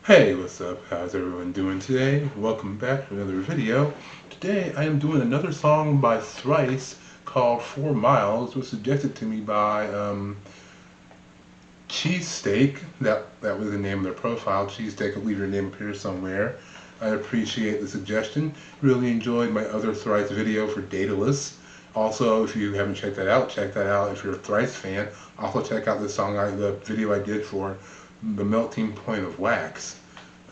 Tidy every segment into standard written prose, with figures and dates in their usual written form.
Hey, what's up? How's everyone doing today? Welcome back to another video. Today I am doing another song by Thrice called 4 Miles. It was suggested to me by Cheesesteak. That was the name of their profile. Cheesesteak, I'll leave your name up here somewhere. I appreciate the suggestion. Really enjoyed my other Thrice video for Daedalus. Also, if you haven't checked that out, check that out if you're a Thrice fan. Also check out the video I did for the melting point of wax.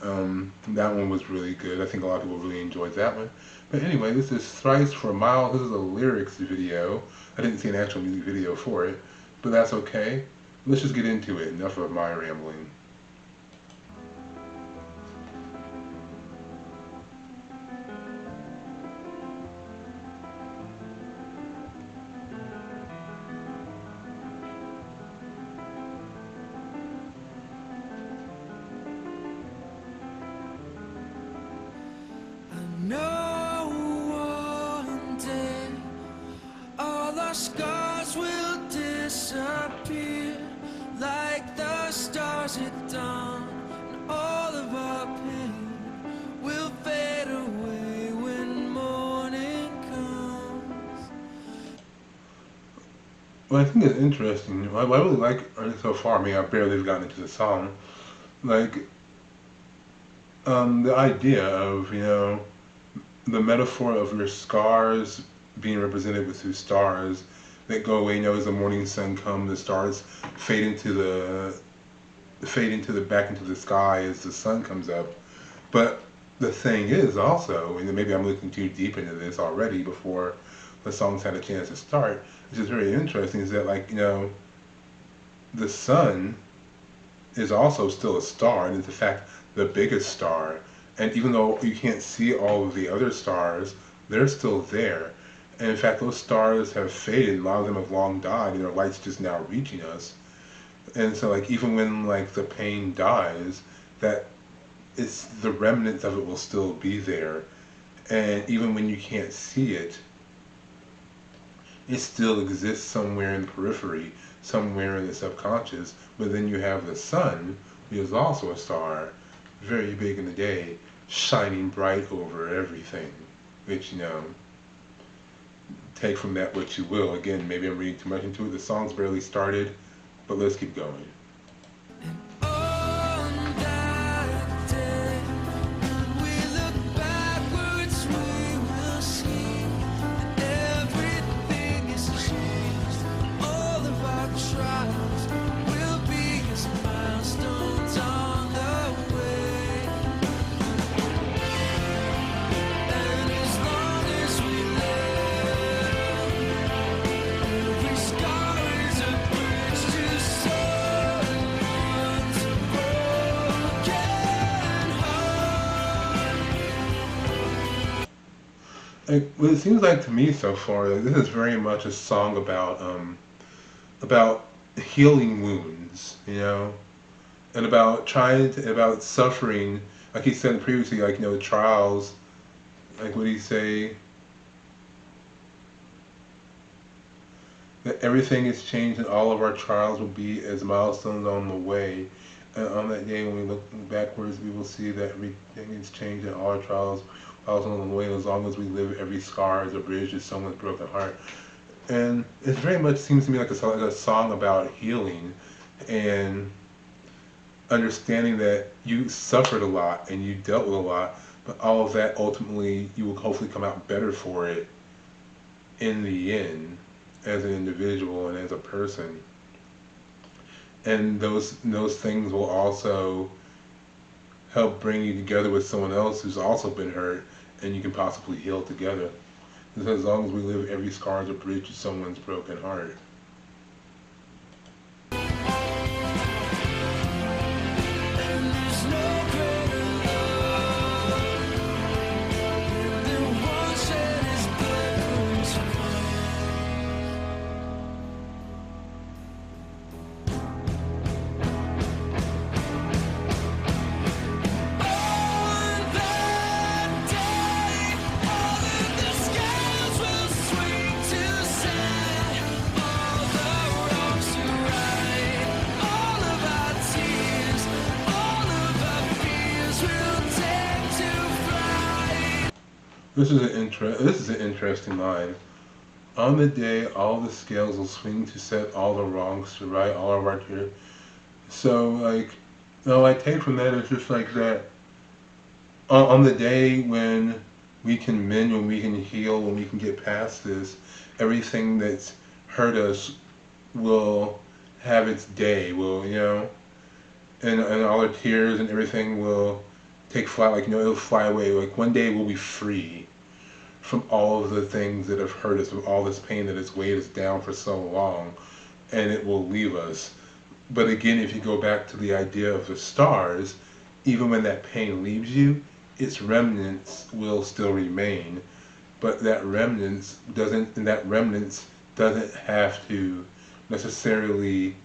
That one was really good. I think a lot of people really enjoyed that one. But anyway, this is Thrice for a Mile. This is a lyrics video. I didn't see an actual music video for it, but that's okay. Let's just get into it. Enough of my rambling. No one day all our scars will disappear like the stars at dawn, and all of our pain will fade away when morning comes. Well, I think it's interesting. What I really like so far, I mean, I've barely gotten into the song, like, the idea of, the metaphor of your scars being represented with two stars that go away, as the morning sun comes, the stars fade into the back into the sky as the sun comes up. But the thing is also, and maybe I'm looking too deep into this already before the song's had a chance to start, which is very interesting, is that the sun is also still a star, and it's in fact the biggest star. And even though you can't see all of the other stars, they're still there. And in fact, those stars have faded. A lot of them have long died, and their light's just now reaching us. And so, even when the pain dies, that it's the remnants of it will still be there. And even when you can't see it, it still exists somewhere in the periphery, somewhere in the subconscious. But then you have the sun, which is also a star, very big in the day, shining bright over everything, which, take from that what you will. Again, maybe I'm reading too much into it. The song's barely started, but let's keep going. On that day, when we look backwards, we will see that everything is changed. All of our trials will be as milestones on the way. And as long as we live, every scar is a bridge to someone's broken heart. What it seems like to me so far, this is very much a song about healing wounds, and about suffering, like he said previously, trials, what did he say? That everything is changed and all of our trials will be as milestones on the way. And on that day when we look backwards, we will see that everything is changed and all our trials on the way. As long as we live, every scar is a bridge to someone's broken heart. And it very much seems to me like a song about healing and understanding that you suffered a lot and you dealt with a lot, but all of that ultimately you will hopefully come out better for it in the end as an individual and as a person. And those things will also help bring you together with someone else who's also been hurt, and you can possibly heal together. Because as long as we live, every scar is a bridge to someone's broken heart. And there's no greater love than one shed his blood for his friends. On that day, all of the scales will swing to sand. This is an interesting line. On the day, all the scales will swing to set all the wrongs to right, all of our tears. So like, no, I take from that it's just like that. On the day when we can mend, when we can heal, when we can get past this, everything that's hurt us will have its day. Will and all our tears and everything will take flight. Like it'll fly away. Like one day we'll be free from all of the things that have hurt us, from all this pain that has weighed us down for so long, and it will leave us. But again, if you go back to the idea of the stars, even when that pain leaves you, its remnants will still remain. But that remnants doesn't have to necessarily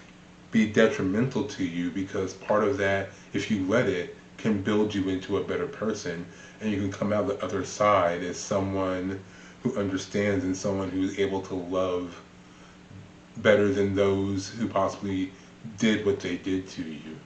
be detrimental to you, because part of that, if you let it, can build you into a better person, and you can come out the other side as someone who understands and someone who's able to love better than those who possibly did what they did to you.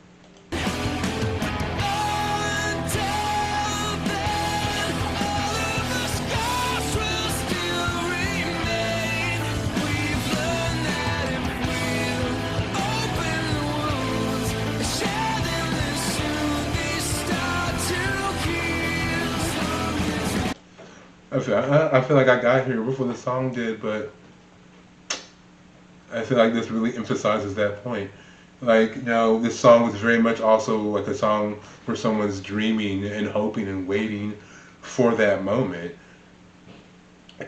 I feel like I got here before the song did, but I feel like this really emphasizes that point. Like, this song is very much also like a song where someone's dreaming and hoping and waiting for that moment.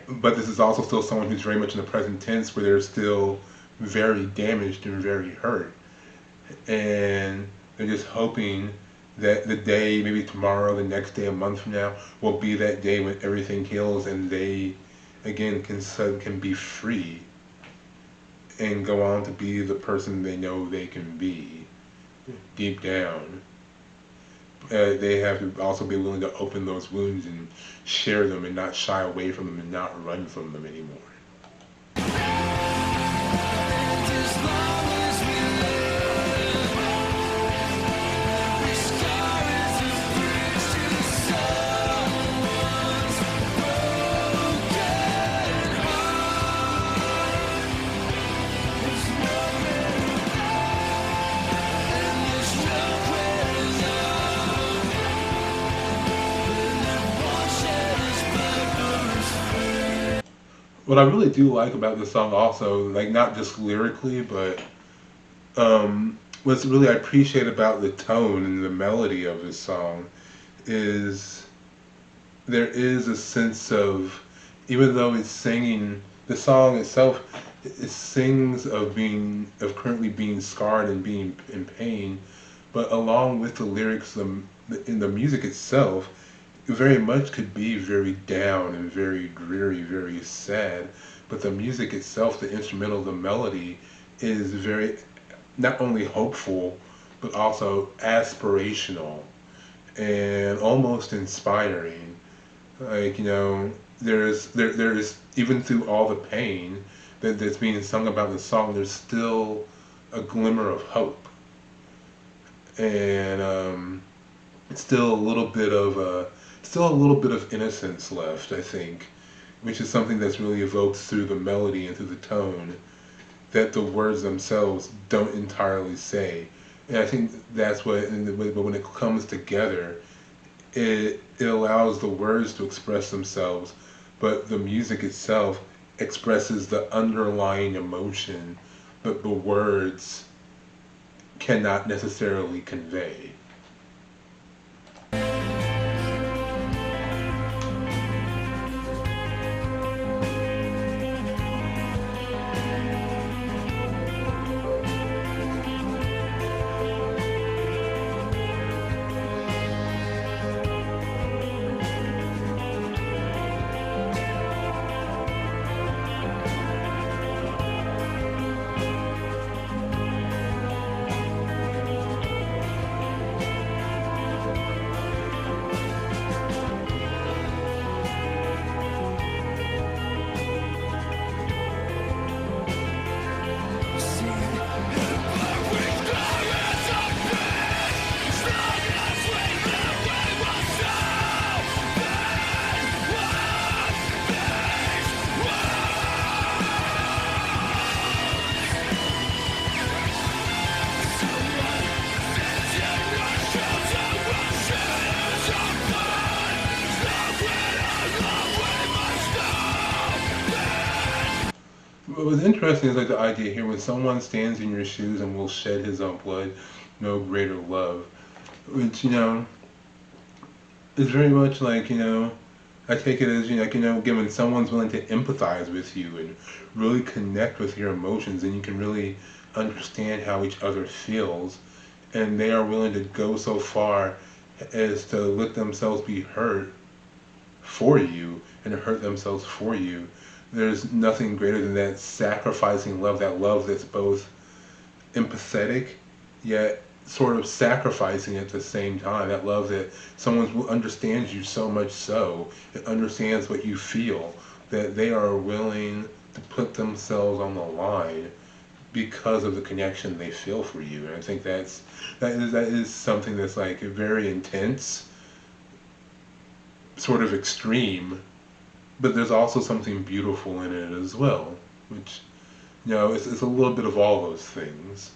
But this is also still someone who's very much in the present tense, where they're still very damaged and very hurt. And they're just hoping that the day, maybe tomorrow, the next day, a month from now, will be that day when everything heals and they, again, can be free and go on to be the person they know they can be deep down. They have to also be willing to open those wounds and share them and not shy away from them and not run from them anymore. What I really do like about this song also, like not just lyrically, but what's really I appreciate about the tone and the melody of this song is there is a sense of, even though it's singing, the song itself, it sings of currently being scarred and being in pain, but along with the lyrics, in the music itself, it very much could be very down and very dreary, very sad. But the music itself, the instrumental, the melody, is very not only hopeful, but also aspirational and almost inspiring. Like, there is even through all the pain that's being sung about the song, there's still a glimmer of hope, and still a little bit of innocence left, I think, which is something that's really evoked through the melody and through the tone that the words themselves don't entirely say. And I think that's but when it comes together, it allows the words to express themselves, but the music itself expresses the underlying emotion that the words cannot necessarily convey. What was interesting is like the idea here when someone stands in your shoes and will shed his own blood, no greater love, which is very much like I take it as like again when someone's willing to empathize with you and really connect with your emotions, and you can really understand how each other feels, and they are willing to go so far as to let themselves be hurt for you and hurt themselves for you. There's nothing greater than that sacrificing love, that love that's both empathetic yet sort of sacrificing at the same time. That love that someone who understands you so much so, it understands what you feel, that they are willing to put themselves on the line because of the connection they feel for you. And I think that is something that's like very intense, sort of extreme, but there's also something beautiful in it as well, which it's a little bit of all those things.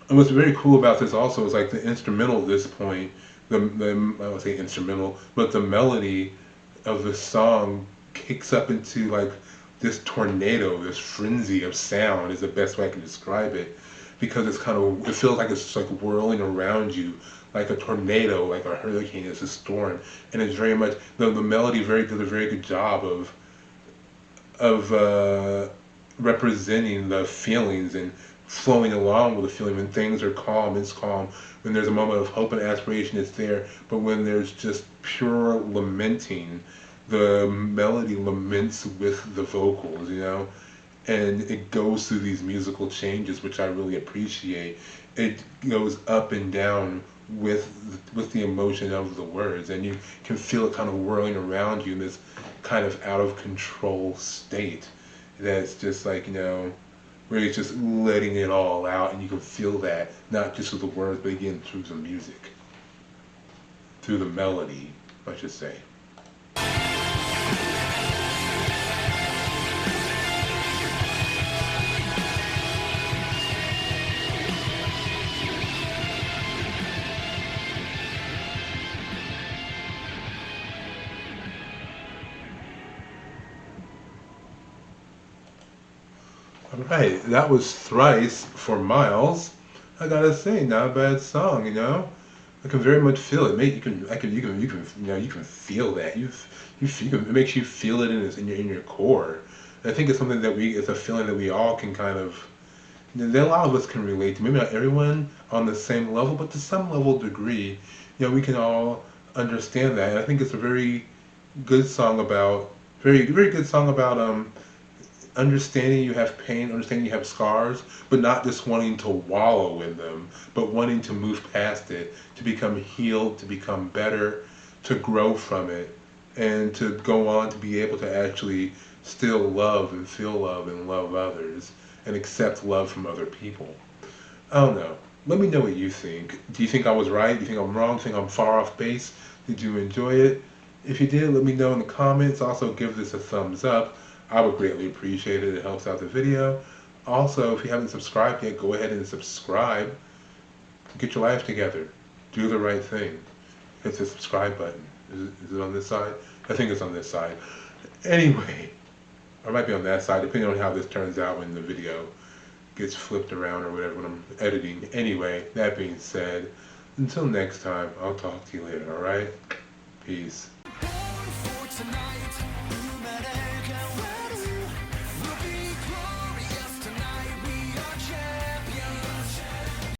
And what's very cool about this also is like the instrumental at this point, the I would say instrumental, but the melody of the song kicks up into like this tornado, this frenzy of sound is the best way I can describe it, because it feels like it's like whirling around you like a tornado, like a hurricane, it's a storm, and it's very much the melody does a very good job of representing the feelings and flowing along with the feeling. When things are calm, it's calm. When there's a moment of hope and aspiration, it's there. But when there's just pure lamenting, the melody laments with the vocals, and it goes through these musical changes, which I really appreciate. It goes up and down with the emotion of the words, and you can feel it kind of whirling around you in this kind of out of control state that's just like where it's just letting it all out, and you can feel that not just through the words, but again through the music, through the melody, I should say. Alright, that was Thrice for Miles. I gotta say, not a bad song, I can very much feel it. You can feel that. It makes you feel it in your core. And I think it's something it's a feeling that we all can kind of, that a lot of us can relate to. Maybe not everyone on the same level, but to some level degree, we can all understand that. And I think it's a good song about, very, very good song about, understanding you have pain, understanding you have scars, but not just wanting to wallow in them, but wanting to move past it, to become healed, to become better, to grow from it, and to go on to be able to actually still love and feel love and love others and accept love from other people. I don't know. Let me know what you think. Do you think I was right? Do you think I'm wrong? Do you think I'm far off base? Did you enjoy it? If you did, let me know in the comments. Also, give this a thumbs up. I would greatly appreciate it. It helps out the video. Also, if you haven't subscribed yet, go ahead and subscribe. Get your life together. Do the right thing. Hit the subscribe button. Is it on this side? I think it's on this side. Anyway, I might be on that side, depending on how this turns out when the video gets flipped around or whatever when I'm editing. Anyway, that being said, until next time, I'll talk to you later, alright? Peace. Born for tonight.